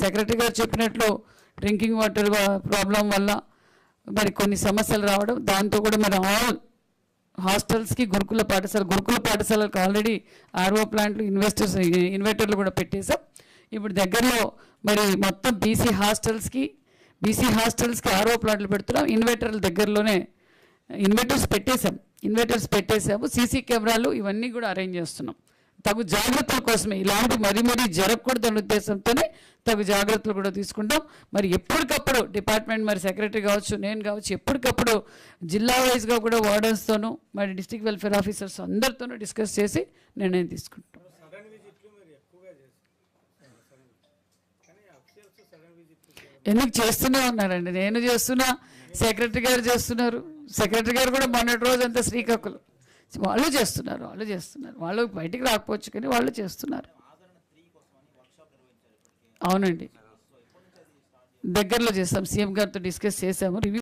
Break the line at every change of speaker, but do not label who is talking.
Secretary గారు చెప్పినట్లు drinking water problem వల్ల మరి కొన్ని సమస్యలు రావడం, దాంతో కూడా మరి ఆల్ హాస్టల్స్కి గురుకుల పాఠశాలకు ఆల్రెడీ ఆర్ఓ ప్లాంట్లు ఇన్వర్టర్లు కూడా పెట్టేశాం. ఇప్పుడు దగ్గరలో మరి మొత్తం బీసీ హాస్టల్స్కి ఆర్ఓ ప్లాంట్లు పెడుతున్నాం. ఇన్వర్టర్ల దగ్గరలోనే ఇన్వర్టర్స్ పెట్టేసాము. సీసీ కెమెరాలు ఇవన్నీ కూడా అరేంజ్ చేస్తున్నాం. తగు జాగ్రత్తల కోసమే, ఇలాంటి మరీ జరగకూడదనే ఉద్దేశంతోనే తగు జాగ్రత్తలు కూడా తీసుకుంటాం. మరి ఎప్పటికప్పుడు డిపార్ట్మెంట్ మరి సెక్రటరీ కావచ్చు, నేను కావచ్చు, ఎప్పటికప్పుడు జిల్లా వైజ్గా కూడా వార్డెన్స్తోనూ మరి డిస్ట్రిక్ట్ వెల్ఫేర్ ఆఫీసర్స్ అందరితోనూ డిస్కస్ చేసి నిర్ణయం తీసుకుంటాం. ఎందుకు చేస్తూనే ఉన్నారండి, నేను చేస్తున్నా, సెక్రటరీ గారు చేస్తున్నారు. సెక్రటరీ గారు కూడా మొన్నటి రోజు అంతా శ్రీకాకుళం వాళ్ళు చేస్తున్నారు. వాళ్ళు బయటికి రాకపోవచ్చు కానీ వాళ్ళు చేస్తున్నారు. అవునండి, దగ్గరలో చేస్తాం. సీఎం గారితో డిస్కస్ చేసాము. రివ్యూ